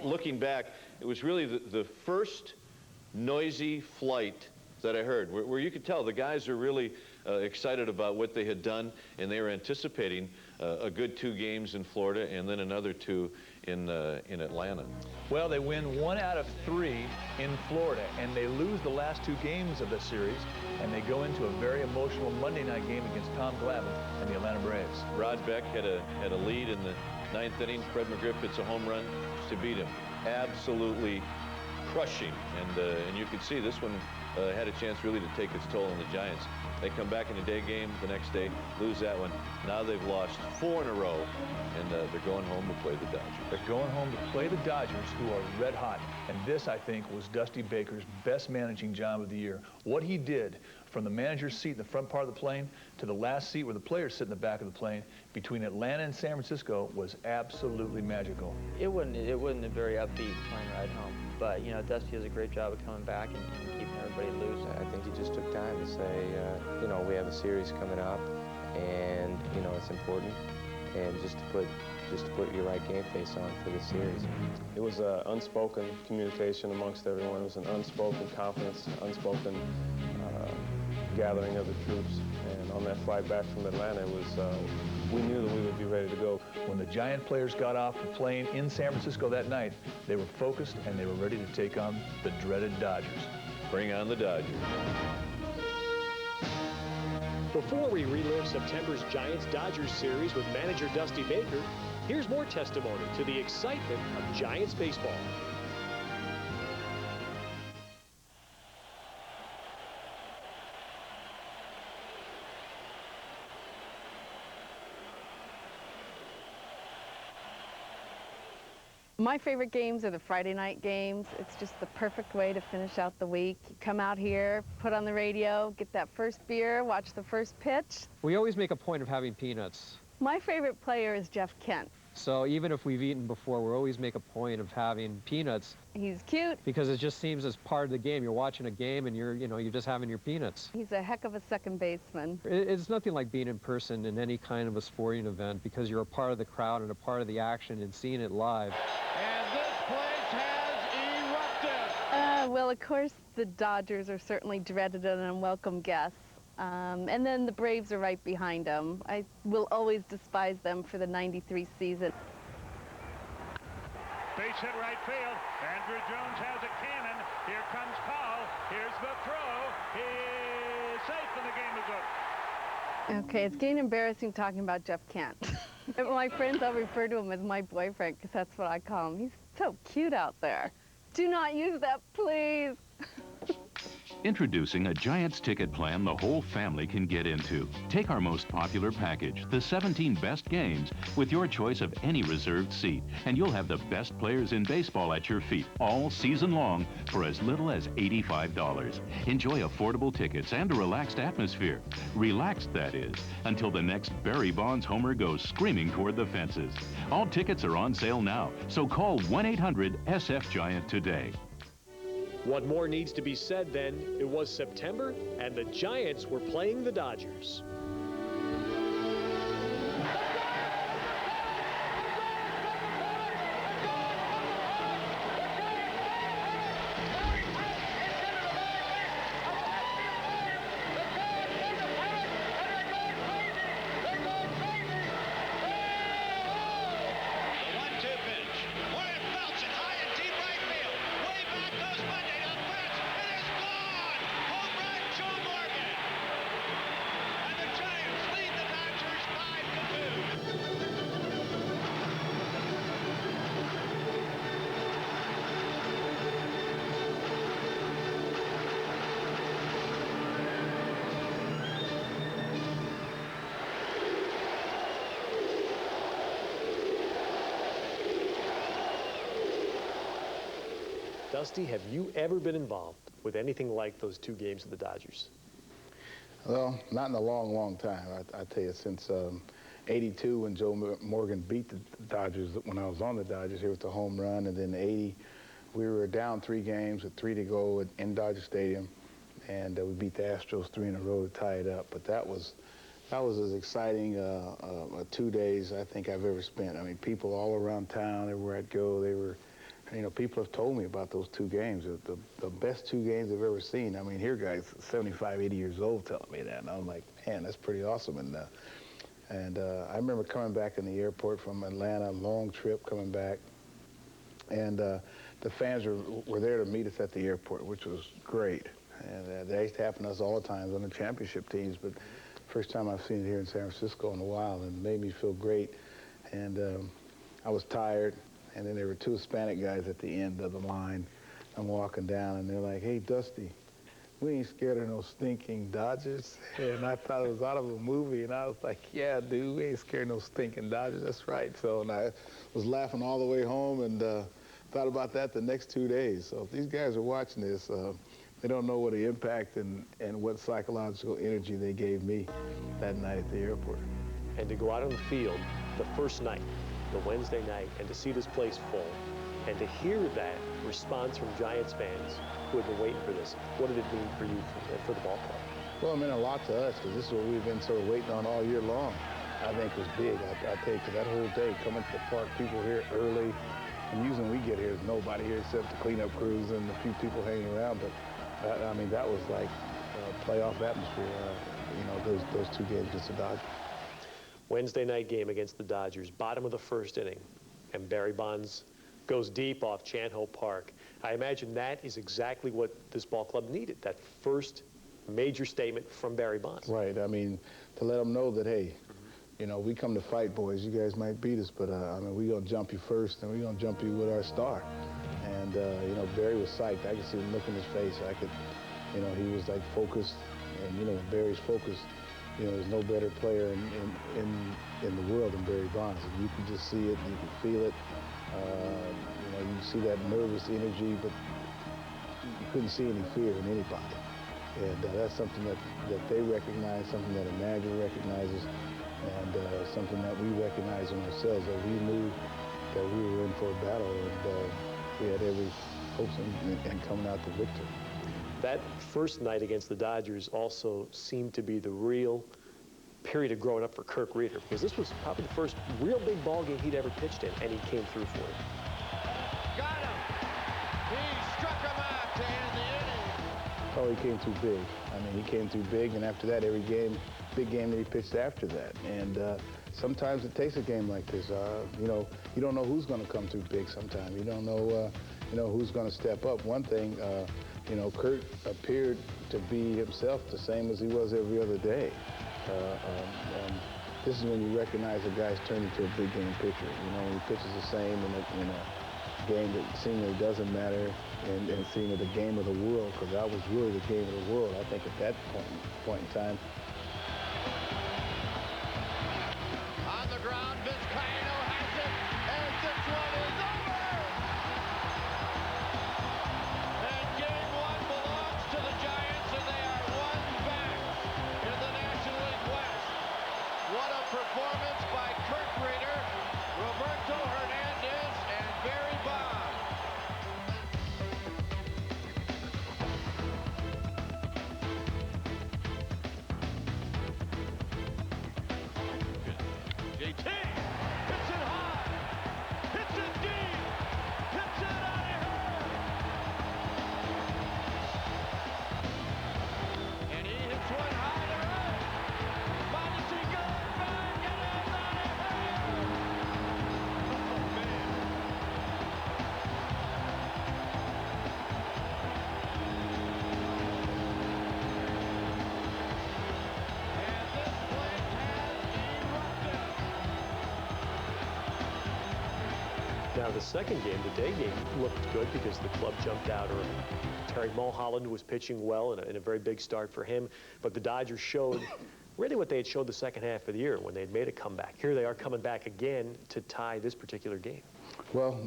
looking back, it was really the first noisy flight that I heard, where you could tell the guys are really excited about what they had done, and they were anticipating a good 2 games in Florida and then another 2 in Atlanta. Well, they win 1 out of 3 in Florida, and they lose the last 2 games of the series, and they go into a very emotional Monday night game against Tom Glavine and the Atlanta Braves. Rod Beck had a lead in the 9th inning. Fred McGriff hits a home run to beat him. Absolutely crushing, and you could see this one had a chance really to take its toll on the Giants. They come back in a day game the next day, lose that one. Now they've lost 4 in a row, and they're going home to play the Dodgers. They're going home to play the Dodgers, who are red hot. And this, I think, was Dusty Baker's best managing job of the year. What he did from the manager's seat in the front part of the plane to the last seat where the players sit in the back of the plane between Atlanta and San Francisco was absolutely magical. It wasn't a very upbeat plane ride home. But, you know, Dusty does a great job of coming back and keeping everybody loose. I think he just took time to say, you know, we have a series coming up, and, you know, it's important, and just to put your right game face on for the series. It was an unspoken communication amongst everyone. It was an unspoken confidence, unspoken gathering of the troops. And on that flight back from Atlanta, it was, we knew that we would be ready to go. When the Giant players got off the plane in San Francisco that night, they were focused and they were ready to take on the dreaded Dodgers. Bring on the Dodgers. Before we relive September's Giants-Dodgers series with manager Dusty Baker, here's more testimony to the excitement of Giants baseball. My favorite games are the Friday night games. It's just the perfect way to finish out the week. You come out here, put on the radio, get that first beer, watch the first pitch. We always make a point of having peanuts. My favorite player is Jeff Kent. So even if we've eaten before, we always make a point of having peanuts. He's cute. Because it just seems as part of the game. You're watching a game and you're just having your peanuts. He's a heck of a second baseman. It's nothing like being in person in any kind of a sporting event because you're a part of the crowd and a part of the action and seeing it live. And this place has erupted. Well, of course, the Dodgers are certainly dreaded and unwelcome guests. And then the Braves are right behind them. I will always despise them for the '93 season. Base hit right field. Andrew Jones has a cannon. Here comes Powell. Here's the throw. He's safe and the game is over. Okay, it's getting embarrassing talking about Jeff Kent. My friends, I'll refer to him as my boyfriend because that's what I call him. He's so cute out there. Do not use that, please. Introducing a Giants ticket plan the whole family can get into. Take our most popular package, the 17 best games, with your choice of any reserved seat, and you'll have the best players in baseball at your feet all season long for as little as $85. Enjoy affordable tickets and a relaxed atmosphere. Relaxed, that is, until the next Barry Bonds homer goes screaming toward the fences. All tickets are on sale now, so call 1-800-SF-GIANT today. What more needs to be said then? It was September, and the Giants were playing the Dodgers. Dusty, have you ever been involved with anything like those 2 games of the Dodgers? Well, not in a long, long time. I tell you, since '82 when Joe Morgan beat the Dodgers, when I was on the Dodgers here with the home run, and then '80, we were down 3 games with 3 to go in Dodger Stadium, and we beat the Astros 3 in a row to tie it up. But that was as exciting 2 days I think I've ever spent. I mean, people all around town, everywhere I'd go, they were You know, people have told me about those 2 games, the best 2 games I've ever seen. I mean, here guys 75, 80 years old telling me that, and I'm like, man, that's pretty awesome. And I remember coming back in the airport from Atlanta, long trip coming back, and the fans were there to meet us at the airport, which was great. And that used to happen to us all the time on the championship teams, but first time I've seen it here in San Francisco in a while, and it made me feel great. And I was tired, and then there were 2 Hispanic guys at the end of the line. I'm walking down, and they're like, hey, Dusty, we ain't scared of no stinking Dodgers. And I thought it was out of a movie, and I was like, yeah, dude, we ain't scared of no stinking Dodgers. That's right. So, and I was laughing all the way home, and thought about that the next 2 days. So if these guys are watching this, they don't know what the impact and what psychological energy they gave me that night at the airport. And to go out on the field the first night, the Wednesday night, and to see this place full, and to hear that response from Giants fans who had been waiting for this, what did it mean for you, for the ball club? Well, it meant a lot to us, because this is what we've been sort of waiting on all year long. I think it was big. I tell you, because that whole day, coming to the park, people here early, and usually when we get here, there's nobody here except the cleanup crews and a few people hanging around, but I mean, that was like playoff atmosphere, you know, those 2 games against the Dodgers. Wednesday night game against the Dodgers, bottom of the first inning, and Barry Bonds goes deep off Chan Ho Park. I imagine that is exactly what this ball club needed, that first major statement from Barry Bonds. Right. I mean, to let them know that, hey, you know, we come to fight, boys. You guys might beat us, but, I mean, we're going to jump you first, and we're going to jump you with our star. And, you know, Barry was psyched. I could see him look in his face. I could, you know, he was, like, focused. And, you know, when Barry's focused, you know, there's no better player in the world than Barry Bonds. And you can just see it, and you can feel it. You know, you see that nervous energy, but you couldn't see any fear in anybody. And that's something that they recognize, something that a manager recognizes, and something that we recognize in ourselves, that we knew that we were in for a battle, and we had every hopes in coming out the victor. That first night against the Dodgers also seemed to be the real period of growing up for Kirk Reeder, because this was probably the first real big ball game he'd ever pitched in, and he came through for it. Got him. He struck him out to end the inning. Oh, he came too big. I mean, he came too big, and after that, every big game that he pitched after that. And sometimes it takes a game like this. You know, you don't know who's going to come too big sometimes. You don't know, you know, who's going to step up. One thing, you know, Kurt appeared to be himself the same as he was every other day. And this is when you recognize a guy's turned into a big game pitcher. You know, when he pitches the same in a game that seemingly doesn't matter, and seeing it the game of the world, because that was really the game of the world, I think, at that point in time. On the ground, Vizcaino has it, and this one is over! And game 1 belongs to the Giants, and they are 1 back in the National League West. What a performance by Kirk Reeder, Roberto Hernandez, and Barry Bonds. JT hits it high, hits it deep, hits it out of here. And he hits one high to right. Mondesi goes back, and it's out of here. Oh, man. And this place has erupted. Now, the second game, the day game, looked good because the club jumped out early. Terry Mulholland was pitching well in a very big start for him, but the Dodgers showed really what they had showed the second half of the year when they had made a comeback. Here they are coming back again to tie this particular game. Well,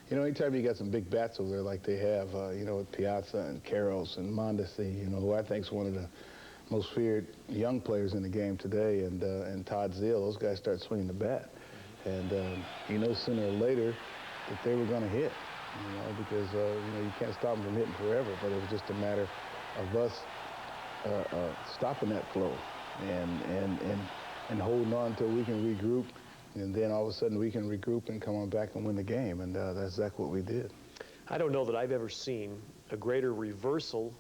you know, anytime you got some big bats over there like they have, you know, with Piazza and Karros and Mondesi, you know, who I think is one of the most feared young players in the game today, and Todd Zeile, those guys start swinging the bat. And you know, sooner or later that they were going to hit, you know, because, you know, you can't stop them from hitting forever, but it was just a matter of us stopping that flow and holding on until we can regroup, and then all of a sudden we can regroup and come on back and win the game, and that's exactly what we did. I don't know that I've ever seen a greater reversal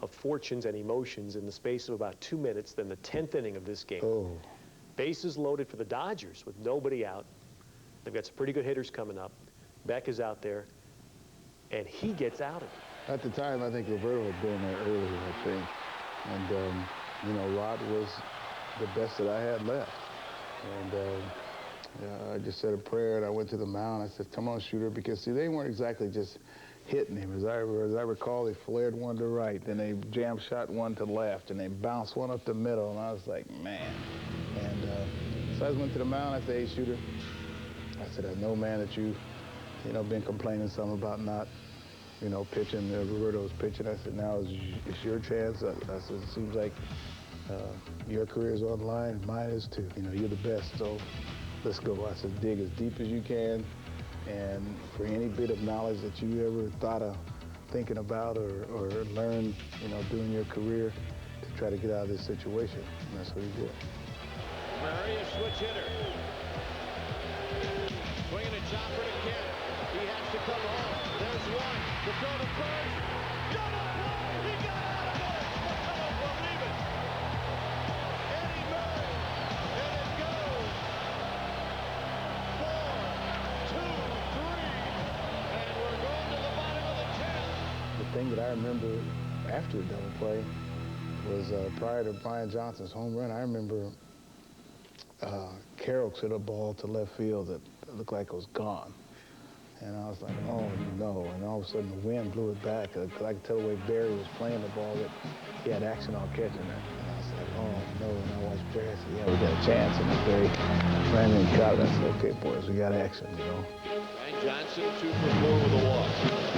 of fortunes and emotions in the space of about 2 minutes than the 10th inning of this game. Oh. Bases loaded for the Dodgers with nobody out. They've got some pretty good hitters coming up. Beck is out there, and he gets out of it. At the time, I think Roberto had been there earlier, I think. And, you know, Rod was the best that I had left. And I just said a prayer, and I went to the mound. I said, come on, shooter, because, see, they weren't exactly just hitting him. As I recall, they flared one to right, then they jam shot one to left, and they bounced one up the middle, and I was like, man. And so I went to the mound. I said, hey, shooter, I said, I know, man, that you've, been complaining some about not, pitching. Roberto's pitching. I said, now it's your chance. I said, it seems like your career is on the line. Mine is too. You're the best, so let's go. I said, dig as deep as you can, and for any bit of knowledge that you ever thought of thinking about or learned, during your career to try to get out of this situation. And that's what he did. Murray, a switch hitter. Swinging a chopper to Kent. He has to come home. There's one. The throw to first. Double play. He got out of it. I don't believe it. Eddie Murray. And it goes. 4, 2, 3. And we're going to the bottom of the 10th. The thing that I remember after the double play was prior to Brian Johnson's home run, I remember Carroll hit a ball to left field that looked like it was gone. And I was like, oh, no. And all of a sudden, the wind blew it back. I could tell the way Barry was playing the ball that he had action on catching it. And I was like, oh, no. And I watched Barry. I said, yeah, we got a chance. And Barry ran in and caught it. I said, okay, boys, we got action, Brian Johnson, 2 for 4 with a walk.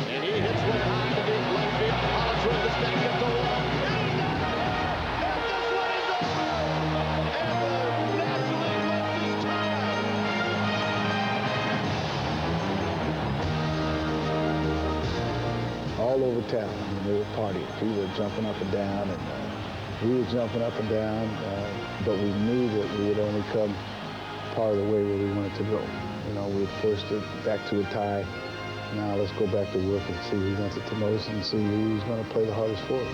And he hits one high to deep left field. Hollingsworth is going to get the wall. all over town. I mean, they were partying. People were jumping up and down, and we were jumping up and down, but we knew that we would only come part of the way where we wanted to go. We had forced it back to a tie. Now let's go back to work and see who wants it the most and see who's going to play the hardest for it.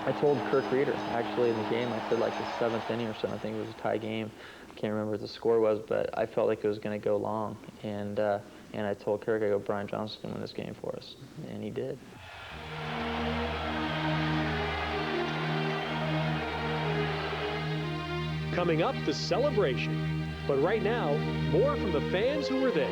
I told Kirk Reeder, actually, in the game, I said like the 7th inning or so, I think it was a tie game. I can't remember what the score was, but I felt like it was going to go long. And I told Kirk, I go, Brian Johnson's going to win this game for us. And he did. Coming up, the celebration. But right now, more from the fans who were there.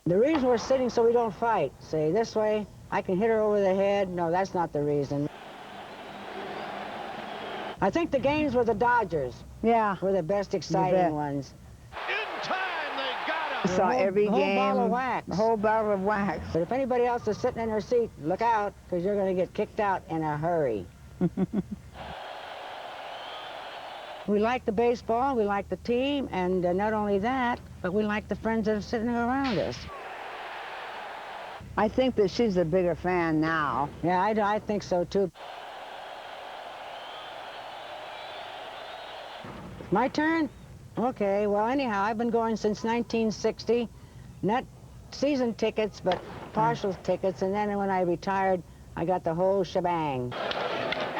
The reason we're sitting so we don't fight. Say, this way, I can hit her over the head. No, that's not the reason. I think the games with the Dodgers were the best exciting ones. In time, they got him. I saw every game. The whole bottle of wax. The whole bottle of wax. But if anybody else is sitting in their seat, look out, because you're going to get kicked out in a hurry. We like the baseball, we like the team, and not only that, but we like the friends that are sitting around us. I think that she's a bigger fan now. Yeah, I think so, too. My turn? Okay, well, anyhow, I've been going since 1960. Not season tickets, but partial tickets, and then when I retired, I got the whole shebang.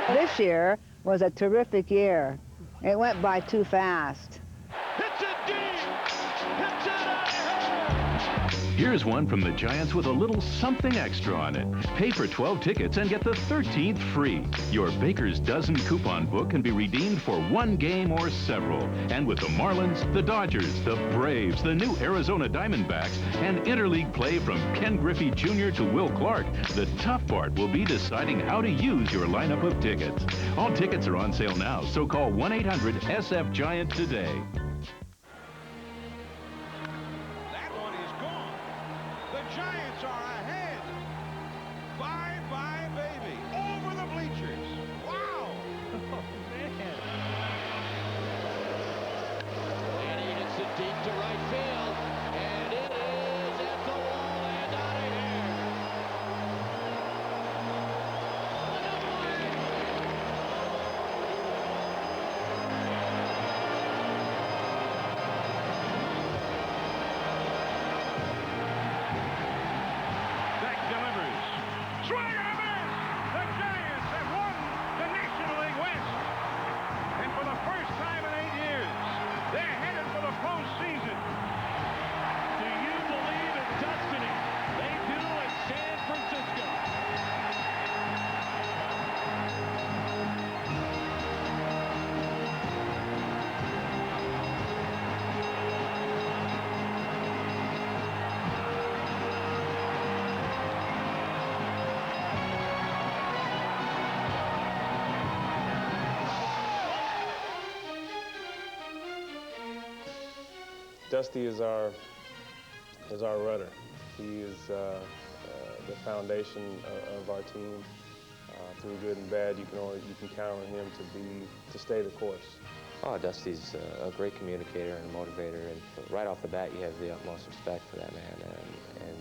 This year was a terrific year. It went by too fast. Hits it deep. Hits it out of here. Here's one from the Giants with a little something extra on it. Pay for 12 tickets and get the 13th free. Your Baker's Dozen coupon book can be redeemed for one game or several. And with the Marlins, the Dodgers, the Braves, the new Arizona Diamondbacks, and interleague play from Ken Griffey Jr. to Will Clark, the tough part will be deciding how to use your lineup of tickets. All tickets are on sale now, so call 1-800-SF-GIANT today. Giants are ahead. Bye-bye, baby. Over the bleachers. Dusty is our rudder. He is the foundation of our team. Through good and bad, you can count on him to stay the course. Oh, Dusty's a great communicator and a motivator, and right off the bat, you have the utmost respect for that man, and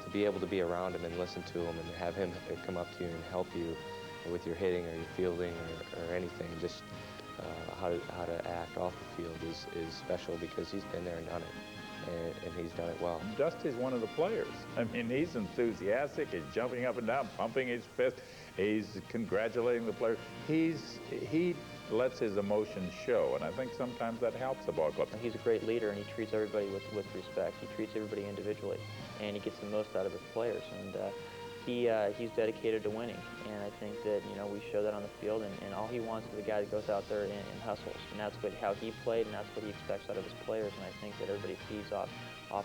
to be able to be around him and listen to him and have him come up to you and help you with your hitting or your fielding or anything, just how to act off the field is special because he's been there and done it, and he's done it well. Dusty's one of the players. I mean, he's enthusiastic, he's jumping up and down, pumping his fist, he's congratulating the players. He lets his emotions show, and I think sometimes that helps the ball club. He's a great leader, and he treats everybody with respect. He treats everybody individually, and he gets the most out of his players. And he's dedicated to winning, and I think that we show that on the field. And all he wants is a guy that goes out there and hustles, and that's how he played, and that's what he expects out of his players. And I think that everybody feeds off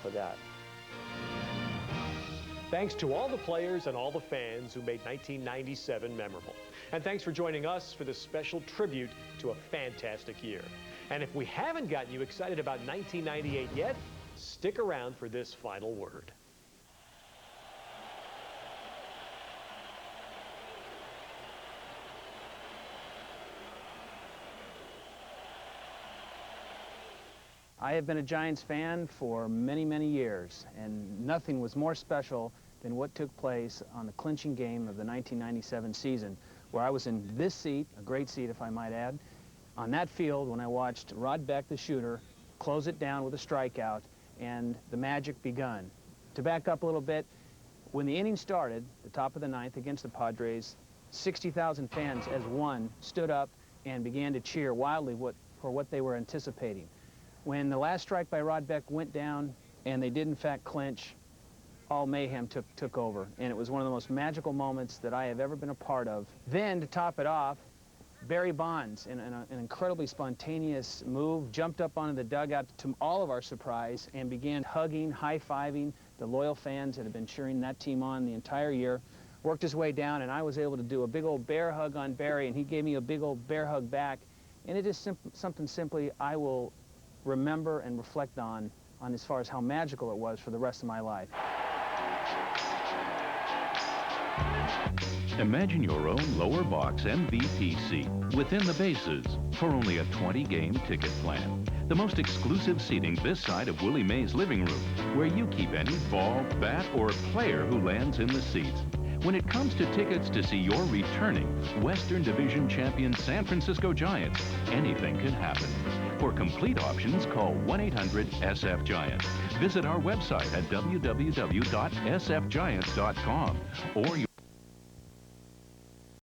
of that. Thanks to all the players and all the fans who made 1997 memorable. And thanks for joining us for this special tribute to a fantastic year. And if we haven't gotten you excited about 1998 yet, stick around for this final word. I have been a Giants fan for many, many years, and nothing was more special than what took place on the clinching game of the 1997 season, where I was in this seat, a great seat if I might add, on that field when I watched Rod Beck, the shooter, close it down with a strikeout, and the magic begun. To back up a little bit, when the inning started, the top of the ninth against the Padres, 60,000 fans as one stood up and began to cheer wildly for what they were anticipating. When the last strike by Rod Beck went down and they did in fact clinch, all mayhem took over, and it was one of the most magical moments that I have ever been a part of. Then, to top it off, Barry Bonds, in an incredibly spontaneous move, jumped up onto the dugout to all of our surprise and began hugging, high-fiving the loyal fans that had been cheering that team on the entire year, worked his way down, and I was able to do a big old bear hug on Barry, and he gave me a big old bear hug back, and it is something simply I will remember and reflect on as far as how magical it was for the rest of my life. Imagine your own lower box MVP seat within the bases for only a 20-game ticket plan. The most exclusive seating this side of Willie Mays' living room, where you keep any ball, bat, or player who lands in the seats. When it comes to tickets to see your returning Western Division champion San Francisco Giants, anything can happen. For complete options, call 1-800-SF-GIANTS. Visit our website at www.sfgiants.com or your